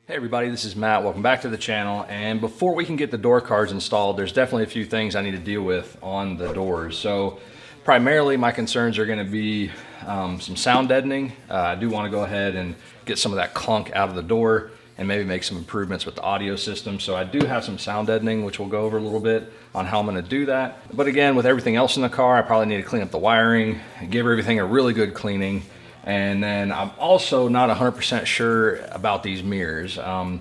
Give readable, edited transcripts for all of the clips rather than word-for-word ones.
Hey everybody, this is Matt. Welcome back to the channel. And before we can get the door cards installed, there's definitely a few things I need to deal with on the doors. So primarily my concerns are going to be some sound deadening. I do want to go ahead and get some of that clunk out of the door and maybe make some improvements with the audio system. So I do have some sound deadening, which we'll go over a little bit on how I'm going to do that. But again, with everything else in the car, I probably need to clean up the wiring, give everything a really good cleaning. And then I'm also not 100% sure about these mirrors. I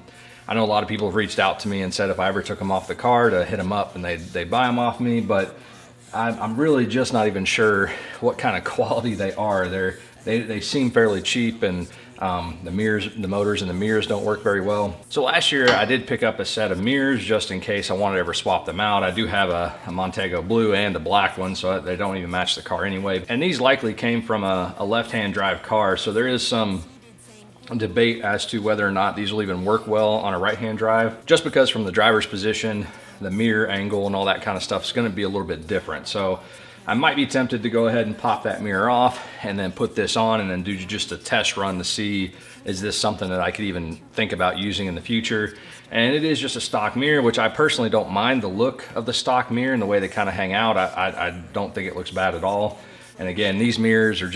know a lot of people have reached out to me and said if I ever took them off the car to hit them up and they buy them off me, but I'm really just not even sure what kind of quality they are. They seem fairly cheap, and the motors and the mirrors don't work very well. So last year I did pick up a set of mirrors just in case I wanted to ever swap them out. I do have a Montego blue and a black one, so they don't even match the car anyway. And these likely came from a left-hand drive car, so there is some debate as to whether or not these will even work well on a right-hand drive, just because from the driver's position, the mirror angle and all that kind of stuff is going to be a little bit different. So I might be tempted to go ahead and pop that mirror off and then put this on and then do just a test run to see, is this something that I could even think about using in the future? And it is just a stock mirror, which I personally don't mind the look of the stock mirror and the way they kind of hang out. I don't think it looks bad at all. And again, these mirrors are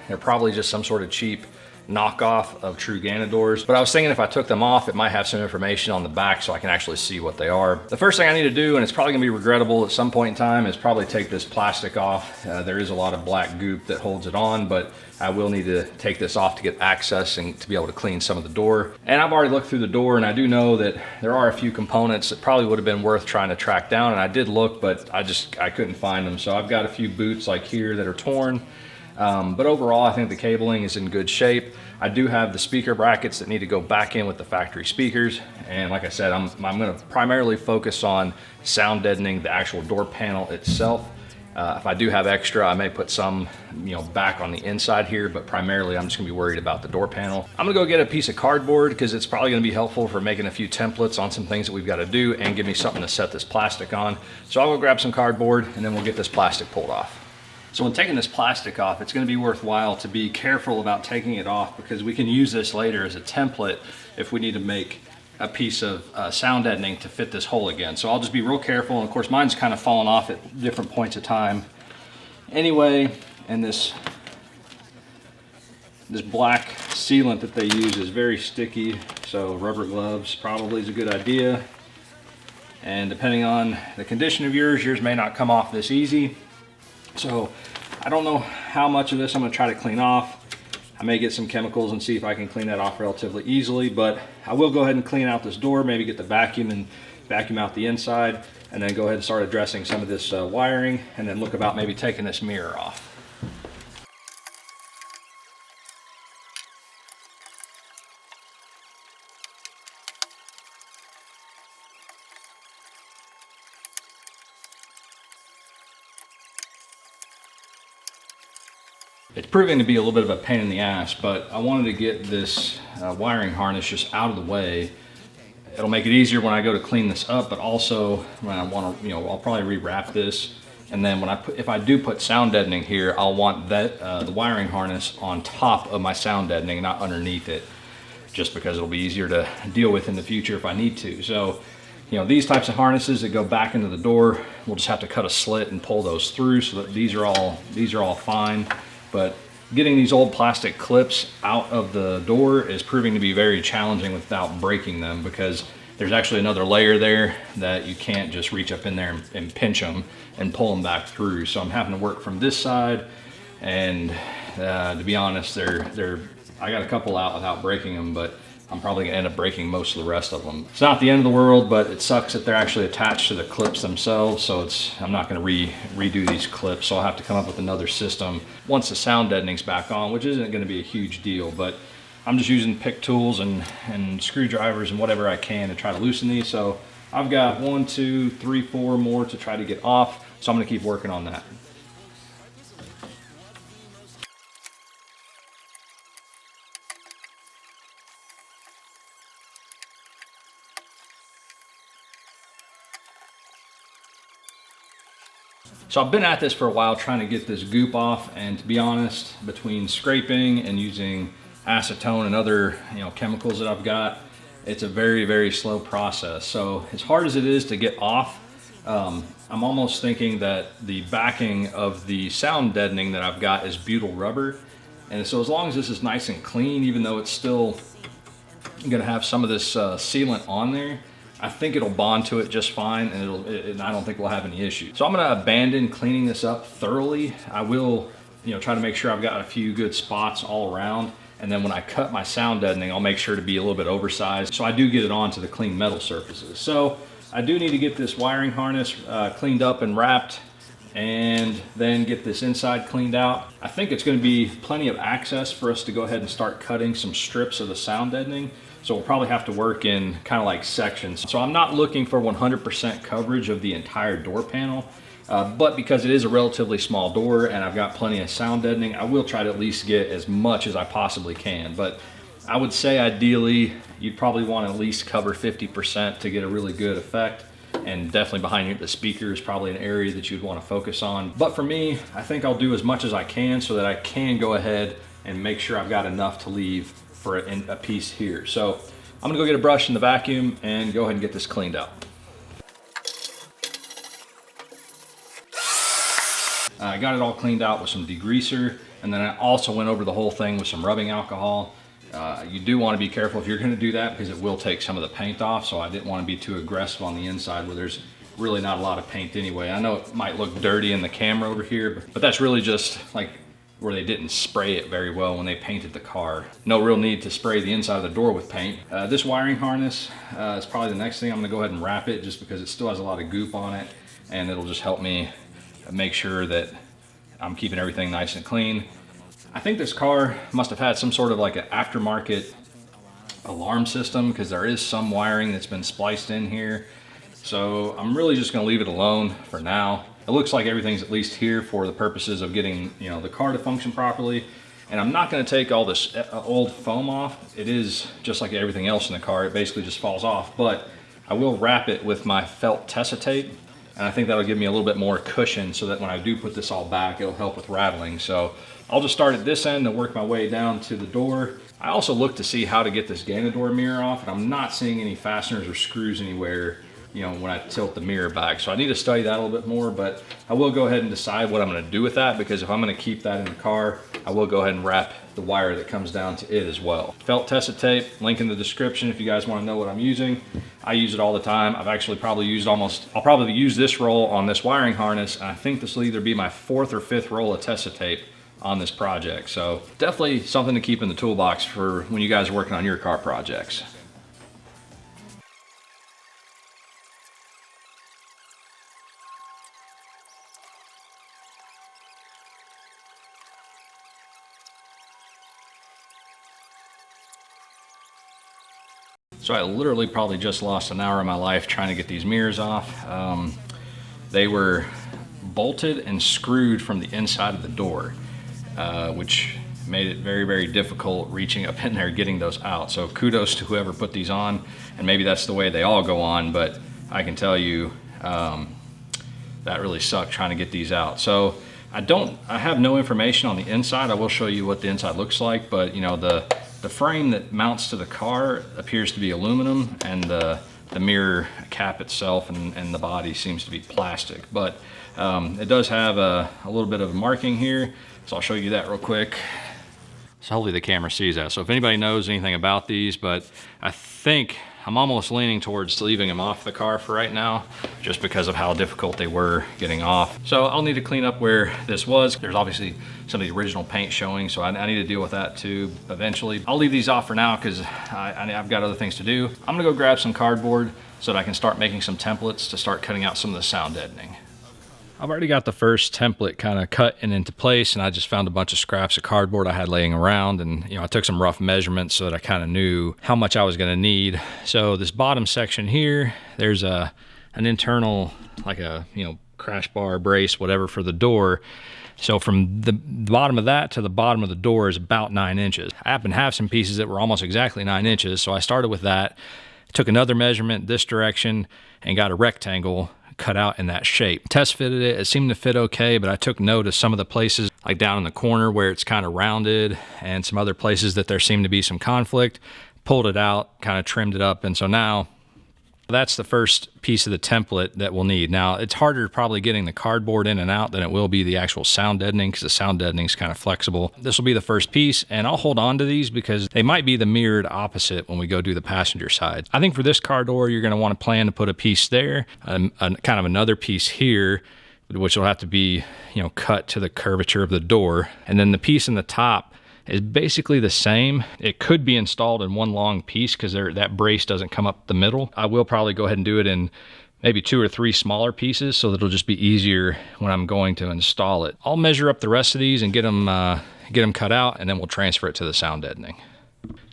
they're probably just some sort of cheap knockoff of true Ganadors. But I was thinking if I took them off, it might have some information on the back so I can actually see what they are. The first thing I need to do, and it's probably gonna be regrettable at some point in time, is probably take this plastic off. There is a lot of black goop that holds it on, but I will need to take this off to get access and to be able to clean some of the door. And I've already looked through the door, and I do know that there are a few components that probably would have been worth trying to track down, and I did look, but I couldn't find them. So I've got a few boots like here that are torn. But overall, I think the cabling is in good shape. I do have the speaker brackets that need to go back in with the factory speakers. And like I said, I'm going to primarily focus on sound deadening the actual door panel itself. If I do have extra, I may put some, back on the inside here, but primarily I'm just gonna be worried about the door panel. I'm gonna go get a piece of cardboard because it's probably gonna be helpful for making a few templates on some things that we've got to do and give me something to set this plastic on. So I'll go grab some cardboard and then we'll get this plastic pulled off. So when taking this plastic off, it's going to be worthwhile to be careful about taking it off because we can use this later as a template if we need to make a piece of sound deadening to fit this hole again. So I'll just be real careful. And of course, mine's kind of fallen off at different points of time. Anyway, and this black sealant that they use is very sticky, so rubber gloves probably is a good idea. And depending on the condition of yours may not come off this easy. So I don't know how much of this I'm going to try to clean off. I may get some chemicals and see if I can clean that off relatively easily, but I will go ahead and clean out this door, maybe get the vacuum and vacuum out the inside, and then go ahead and start addressing some of this wiring, and then look about maybe taking this mirror off. It's proving to be a little bit of a pain in the ass, but I wanted to get this wiring harness just out of the way. It'll make it easier when I go to clean this up, but also when I want to, I'll probably rewrap this. And then if I do put sound deadening here, I'll want that the wiring harness on top of my sound deadening, not underneath it, just because it'll be easier to deal with in the future if I need to. So, these types of harnesses that go back into the door, we'll just have to cut a slit and pull those through so that these are all fine. But getting these old plastic clips out of the door is proving to be very challenging without breaking them, because there's actually another layer there that you can't just reach up in there and pinch them and pull them back through. So I'm having to work from this side, and to be honest, I got a couple out without breaking them, but I'm probably gonna end up breaking most of the rest of them. It's not the end of the world, but it sucks that they're actually attached to the clips themselves, so I'm not gonna redo these clips, so I'll have to come up with another system once the sound deadening's back on, which isn't gonna be a huge deal, but I'm just using pick tools and screwdrivers and whatever I can to try to loosen these. So I've got 1, 2, 3, 4 more to try to get off, so I'm gonna keep working on that. So I've been at this for a while trying to get this goop off, and to be honest, between scraping and using acetone and other chemicals that I've got, it's a very, very slow process. So as hard as it is to get off, I'm almost thinking that the backing of the sound deadening that I've got is butyl rubber. And so as long as this is nice and clean, even though it's still gonna have some of this sealant on there, I think it'll bond to it just fine, and I don't think we'll have any issues. So I'm gonna abandon cleaning this up thoroughly. I will, try to make sure I've got a few good spots all around. And then when I cut my sound deadening, I'll make sure to be a little bit oversized, so I do get it onto the clean metal surfaces. So I do need to get this wiring harness cleaned up and wrapped, and then get this inside cleaned out. I think it's going to be plenty of access for us to go ahead and start cutting some strips of the sound deadening. So we'll probably have to work in kind of like sections. So I'm not looking for 100% coverage of the entire door panel, but because it is a relatively small door and I've got plenty of sound deadening, I will try to at least get as much as I possibly can. But I would say ideally, you'd probably want to at least cover 50% to get a really good effect. And definitely behind the speaker is probably an area that you'd want to focus on. But for me, I think I'll do as much as I can so that I can go ahead and make sure I've got enough to leave for a piece here. So I'm gonna go get a brush in the vacuum and go ahead and get this cleaned out. I got it all cleaned out with some degreaser, and then I also went over the whole thing with some rubbing alcohol. You do want to be careful if you're going to do that, because it will take some of the paint off, so I didn't want to be too aggressive on the inside where there's really not a lot of paint anyway. I know it might look dirty in the camera over here, but that's really just like where they didn't spray it very well when they painted the car. No real need to spray the inside of the door with paint. This wiring harness is probably the next thing. I'm going to go ahead and wrap it just because it still has a lot of goop on it, and it'll just help me make sure that I'm keeping everything nice and clean. I think this car must have had some sort of like an aftermarket alarm system, because there is some wiring that's been spliced in here. So I'm really just going to leave it alone for now. It looks like everything's at least here for the purposes of getting, the car to function properly. And I'm not going to take all this old foam off. It is just like everything else in the car. It basically just falls off. But I will wrap it with my felt Tessa tape. And I think that'll give me a little bit more cushion so that when I do put this all back, it'll help with rattling. So I'll just start at this end and work my way down to the door. I also looked to see how to get this Ganador mirror off, and I'm not seeing any fasteners or screws anywhere, when I tilt the mirror back. So I need to study that a little bit more, but I will go ahead and decide what I'm going to do with that, because if I'm going to keep that in the car, I will go ahead and wrap the wire that comes down to it as well. Felt Tessa tape, link in the description if you guys want to know what I'm using. I use it all the time. I've actually probably used I'll probably use this roll on this wiring harness, and I think this will either be my 4th or 5th roll of Tessa tape on this project. So definitely something to keep in the toolbox for when you guys are working on your car projects. So I literally probably just lost an hour of my life trying to get these mirrors off. They were bolted and screwed from the inside of the door, which made it very, very difficult reaching up in there getting those out. So kudos to whoever put these on, and maybe that's the way they all go on, but I can tell you that really sucked trying to get these out. So I have no information on the inside. I will show you what the inside looks like, but the frame that mounts to the car appears to be aluminum, and the mirror cap itself and the body seems to be plastic. But it does have a little bit of marking here, so I'll show you that real quick. So hopefully the camera sees that. So if anybody knows anything about these, but I think I'm almost leaning towards leaving them off the car for right now, just because of how difficult they were getting off. So I'll need to clean up where this was. There's obviously some of the original paint showing, so I need to deal with that too eventually. I'll leave these off for now because I've got other things to do. I'm gonna go grab some cardboard so that I can start making some templates to start cutting out some of the sound deadening. I've already got the first template kind of cut and into place, and I just found a bunch of scraps of cardboard I had laying around, and I took some rough measurements so that I kind of knew how much I was going to need. So this bottom section here, there's an internal, like a crash bar brace, whatever, for the door. So from the bottom of that to the bottom of the door is about 9 inches. I happen to have some pieces that were almost exactly 9 inches, so I started with that, took another measurement this direction, and got a rectangle cut out in that shape. Test fitted it. It seemed to fit okay, but I took note of some of the places, like down in the corner where it's kind of rounded, and some other places that there seemed to be some conflict. pulled it out, kind of trimmed it up, and so now that's the first piece of the template that we'll need. Now, it's harder probably getting the cardboard in and out than it will be the actual sound deadening, because the sound deadening is kind of flexible. This will be the first piece, and I'll hold on to these because they might be the mirrored opposite when we go do the passenger side. I think for this car door, you're going to want to plan to put a piece there, kind of another piece here, which will have to be, cut to the curvature of the door. And then the piece in the top is basically the same. It could be installed in one long piece because that brace doesn't come up the middle. I will probably go ahead and do it in maybe 2 or 3 smaller pieces so that it'll just be easier when I'm going to install it. I'll measure up the rest of these and get them cut out, and then we'll transfer it to the sound deadening.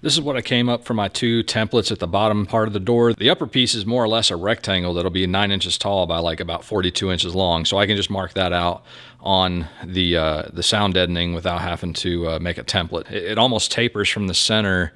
This is what I came up for my 2 templates at the bottom part of the door. The upper piece is more or less a rectangle that'll be 9 inches tall by like about 42 inches long. So I can just mark that out on the sound deadening without having to make a template. It almost tapers from the center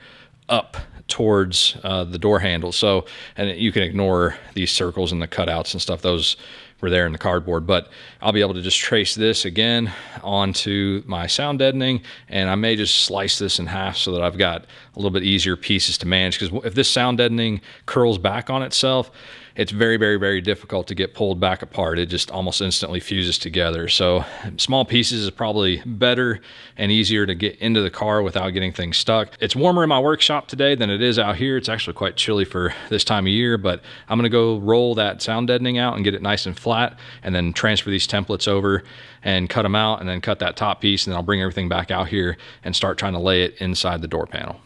up towards the door handle. So, and you can ignore these circles and the cutouts and stuff. Those were there in the cardboard, but I'll be able to just trace this again onto my sound deadening, and I may just slice this in half so that I've got a little bit easier pieces to manage, because if this sound deadening curls back on itself, it's very, very, very difficult to get pulled back apart. It just almost instantly fuses together. So small pieces is probably better and easier to get into the car without getting things stuck. It's warmer in my workshop today than it is out here. It's actually quite chilly for this time of year, but I'm gonna go roll that sound deadening out and get it nice and flat, and then transfer these templates over and cut them out, and then cut that top piece, and then I'll bring everything back out here and start trying to lay it inside the door panel.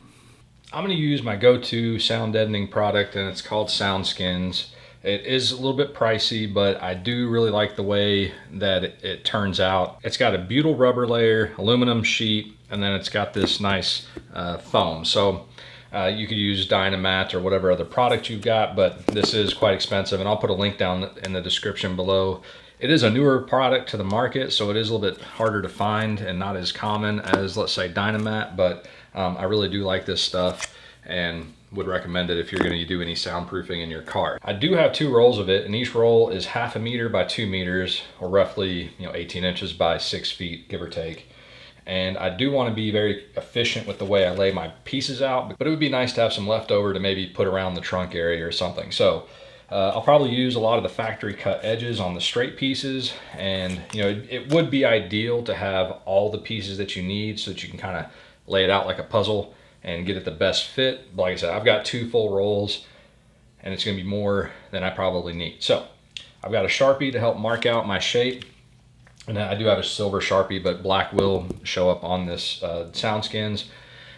I'm gonna use my go-to sound deadening product, and it's called SoundSkins. It is a little bit pricey, but I do really like the way that it turns out. It's got a butyl rubber layer, aluminum sheet, and then it's got this nice foam. So you could use Dynamat or whatever other product you've got, but this is quite expensive, and I'll put a link down in the description below. It is a newer product to the market, so it is a little bit harder to find and not as common as, let's say, Dynamat, but I really do like this stuff and would recommend it if you're going to do any soundproofing in your car. I do have 2 rolls of it, and each roll is 1/2 meter by 2 meters, or roughly 18 inches by 6 feet, give or take. And I do want to be very efficient with the way I lay my pieces out, but it would be nice to have some leftover to maybe put around the trunk area or something. So I'll probably use a lot of the factory cut edges on the straight pieces, and it would be ideal to have all the pieces that you need so that you can kind of lay it out like a puzzle and get it the best fit. But like I said, I've got 2 full rolls, and it's going to be more than I probably need. So I've got a Sharpie to help mark out my shape, and I do have a silver Sharpie, but black will show up on this SoundSkins.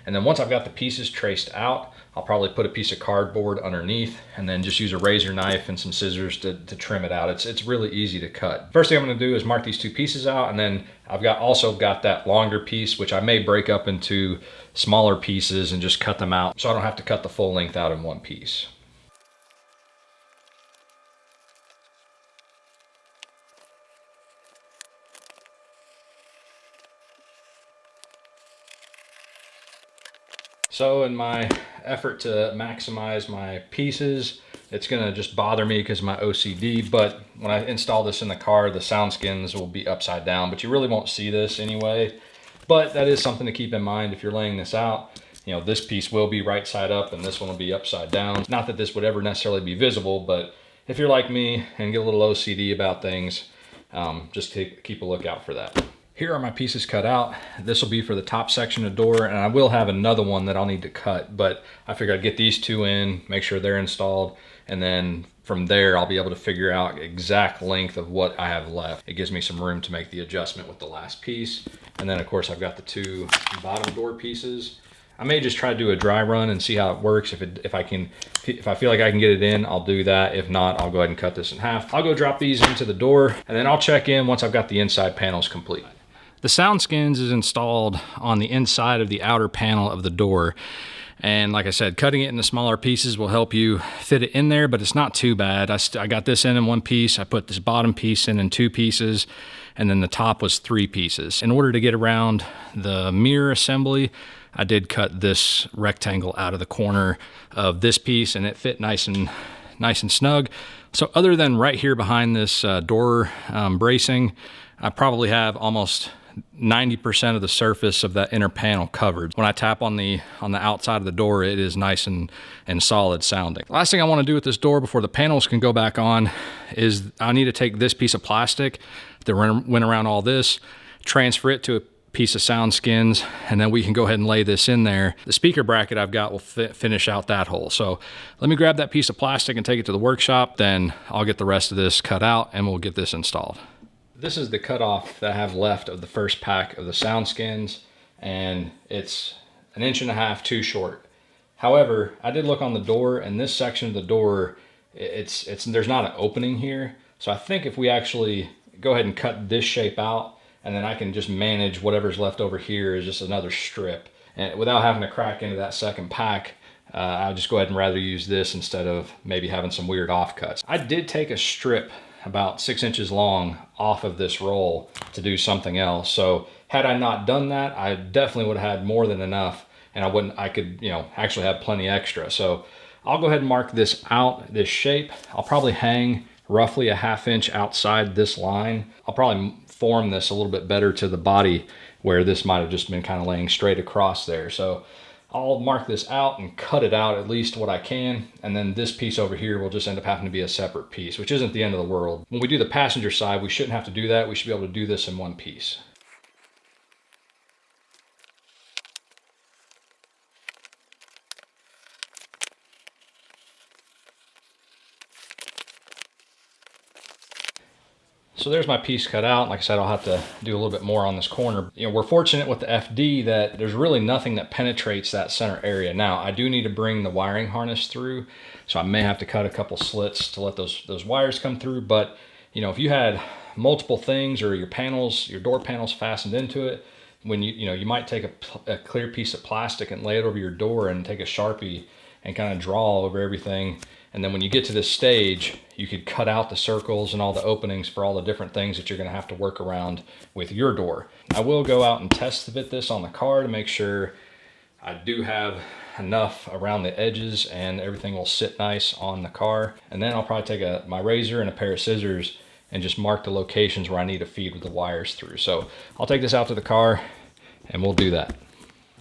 And then once I've got the pieces traced out, I'll probably put a piece of cardboard underneath, and then just use a razor knife and some scissors to trim it out. It's really easy to cut. First thing I'm going to do is mark these 2 pieces out, and then I've also got that longer piece, which I may break up into smaller pieces and just cut them out so I don't have to cut the full length out in one piece. So in my effort to maximize my pieces, it's gonna just bother me because of my OCD, but when I install this in the car, the SoundSkins will be upside down, but you really won't see this anyway. But that is something to keep in mind if you're laying this out. This piece will be right side up and this one will be upside down. Not that this would ever necessarily be visible, but if you're like me and get a little OCD about things, just keep a lookout for that. Here are my pieces cut out. This will be for the top section of the door, and I will have another one that I'll need to cut, but I figured I'd get these 2 in, make sure they're installed, and then from there I'll be able to figure out exact length of what I have left. It gives me some room to make the adjustment with the last piece. And then of course I've got the 2 bottom door pieces. I may just try to do a dry run and see how it works. If I feel like I can get it in, I'll do that. If not, I'll go ahead and cut this in half. I'll go drop these into the door, and then I'll check in once I've got the inside panels complete. The SoundSkins is installed on the inside of the outer panel of the door. And like I said, cutting it into smaller pieces will help you fit it in there, but it's not too bad. I got this in 1 piece. I put this bottom piece in 2 pieces, and then the top was 3 pieces. In order to get around the mirror assembly, I did cut this rectangle out of the corner of this piece, and it fit nice and snug. So other than right here behind this door bracing, I probably have almost 90% of the surface of that inner panel covered. When I tap on the outside of the door, it is nice and solid sounding. Last thing I want to do with this door before the panels can go back on is I need to take this piece of plastic that went around all this, transfer it to a piece of SoundSkins, and then we can go ahead and lay this in there. The speaker bracket I've got will finish out that hole. So let me grab that piece of plastic and take it to the workshop, then I'll get the rest of this cut out and we'll get this installed. This is the cutoff that I have left of the first pack of the SoundSkins, and it's 1.5 inches too short. However, I did look on the door, and this section of the door, there's not an opening here. So I think if we actually go ahead and cut this shape out, and then I can just manage whatever's left over here is just another strip. And without having to crack into that second pack, I'll just go ahead and rather use this instead of maybe having some weird offcuts. I did take a strip about 6 inches long off of this roll to do something else. So had I not done that, I definitely would have had more than enough, and I could, actually have plenty extra. So I'll go ahead and mark this out, this shape. I'll probably hang roughly a 1/2 inch outside this line. I'll probably form this a little bit better to the body where this might have just been kind of laying straight across there. So I'll mark this out and cut it out at least what I can, and then this piece over here will just end up having to be a separate piece, which isn't the end of the world. When we do the passenger side, we shouldn't have to do that. We should be able to do this in one piece. So there's my piece cut out. Like I said, I'll have to do a little bit more on this corner. We're fortunate with the FD that there's really nothing that penetrates that center area. Now, I do need to bring the wiring harness through, so I may have to cut a couple slits to let those wires come through. But, if you had multiple things or your door panels fastened into it, when you might take a clear piece of plastic and lay it over your door and take a Sharpie and kind of draw over everything. And then when you get to this stage, you could cut out the circles and all the openings for all the different things that you're going to have to work around with your door. I will go out and test fit this on the car to make sure I do have enough around the edges and everything will sit nice on the car. And then I'll probably take my razor and a pair of scissors and just mark the locations where I need to feed with the wires through. So I'll take this out to the car and we'll do that.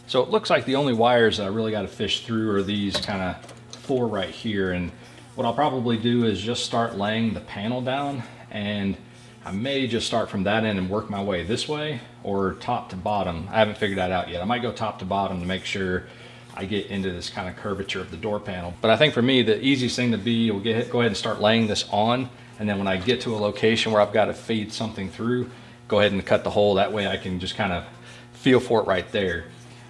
So it looks like the only wires that I really got to fish through are these kind of 4 right here. And what I'll probably do is just start laying the panel down, and I may just start from that end and work my way this way, or top to bottom. I haven't figured that out yet. I might go top to bottom to make sure I get into this kind of curvature of the door panel. But I think for me, the easiest thing to be, go ahead and start laying this on, and then when I get to a location where I've got to feed something through, go ahead and cut the hole. That way I can just kind of feel for it right there.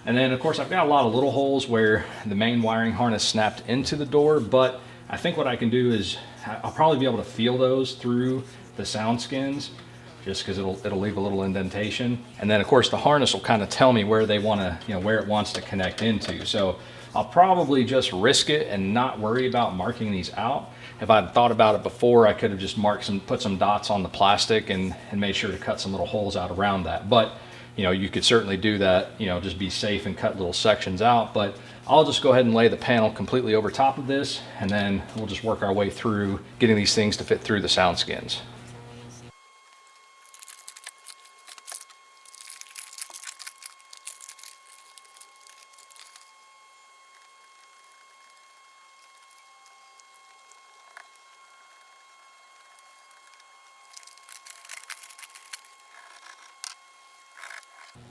And then of course I've got a lot of little holes where the main wiring harness snapped into the door, but I think what I can do is I'll probably be able to feel those through the SoundSkins, just because it'll leave a little indentation. And then of course the harness will kind of tell me where they want to, where it wants to connect into. So I'll probably just risk it and not worry about marking these out. If I'd thought about it before, I could have just put some dots on the plastic and made sure to cut some little holes out around that. But you could certainly do that, just be safe and cut little sections out. But I'll just go ahead and lay the panel completely over top of this, and then we'll just work our way through getting these things to fit through the SoundSkins.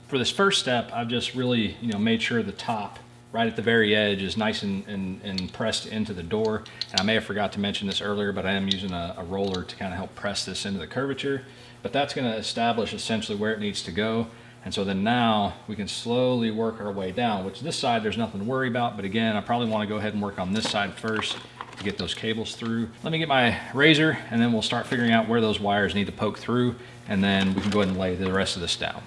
For this first step, I've just really, made sure the top right at the very edge is nice and pressed into the door. And I may have forgot to mention this earlier, but I am using a roller to kind of help press this into the curvature. But that's going to establish essentially where it needs to go. And so then now we can slowly work our way down, which this side there's nothing to worry about. But again, I probably want to go ahead and work on this side first to get those cables through. Let me get my razor, and then we'll start figuring out where those wires need to poke through, and then we can go ahead and lay the rest of this down.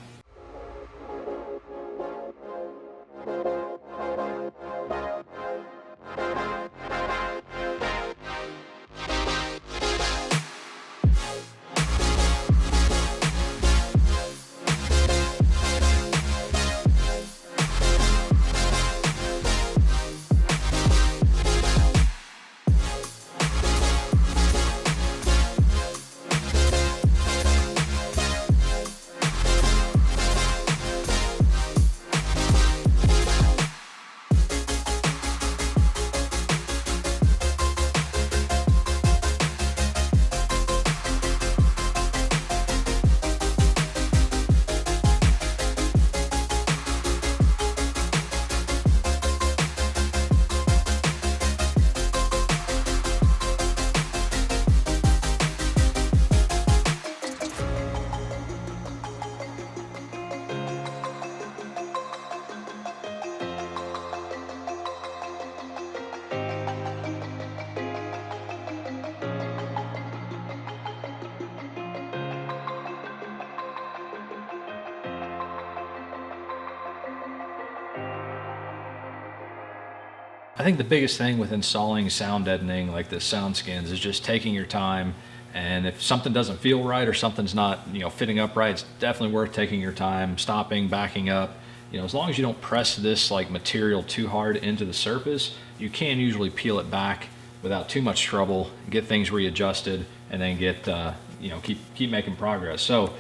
I think the biggest thing with installing sound deadening like this SoundSkins is just taking your time. And if something doesn't feel right or something's not, fitting up right, it's definitely worth taking your time, stopping, backing up. As long as you don't press this like material too hard into the surface, you can usually peel it back without too much trouble, get things readjusted, and then get, keep making progress. So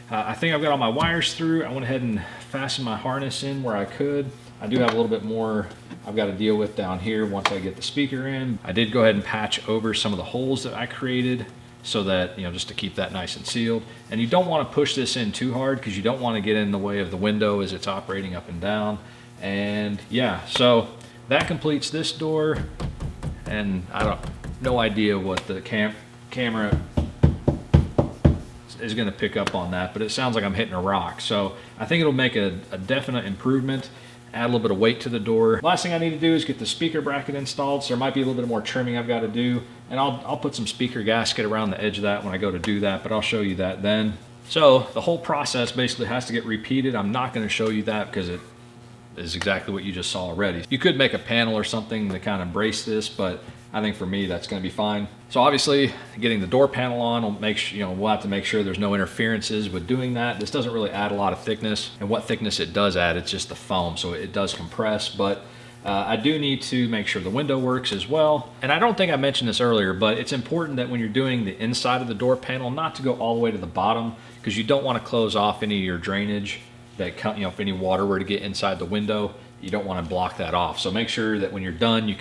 I think I've got all my wires through. I went ahead and fastened my harness in where I could. I do have a little bit more I've got to deal with down here once I get the speaker in. I did go ahead and patch over some of the holes that I created so that, just to keep that nice and sealed. And you don't want to push this in too hard because you don't want to get in the way of the window as it's operating up and down. And yeah, so that completes this door. And no idea what the camera is going to pick up on that, but it sounds like I'm hitting a rock. So I think it'll make a definite improvement. Add a little bit of weight to the door. Last thing I need to do is get the speaker bracket installed, so there might be a little bit more trimming I've got to do, and I'll put some speaker gasket around the edge of that when I go to do that, but I'll show you that then. So the whole process basically has to get repeated. I'm not going to show you that because it is exactly what you just saw already. You could make a panel or something to kind of brace this, but I think for me that's going to be fine. So obviously getting the door panel on will make sure, we'll have to make sure there's no interferences with doing that. This doesn't really add a lot of thickness, and what thickness it does add, it's just the foam, so it does compress. But I do need to make sure the window works as well. And I don't think I mentioned this earlier, but it's important that when you're doing the inside of the door panel, not to go all the way to the bottom, because you don't want to close off any of your drainage that, if any water were to get inside the window, you don't want to block that off. So make sure that when you're done, you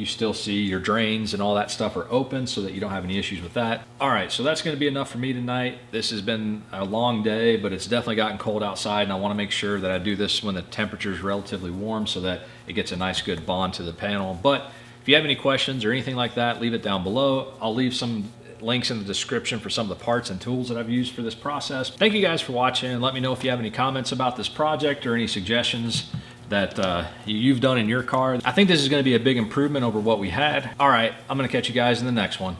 still see your drains and all that stuff are open so that you don't have any issues with that. All right, so that's going to be enough for me tonight. This has been a long day, but it's definitely gotten cold outside, and I want to make sure that I do this when the temperature is relatively warm so that it gets a nice good bond to the panel. But if you have any questions or anything like that, leave it down below. I'll leave some links in the description for some of the parts and tools that I've used for this process. Thank you guys for watching. Let me know if you have any comments about this project or any suggestions that you've done in your car. I think this is going to be a big improvement over what we had. All right, I'm going to catch you guys in the next one.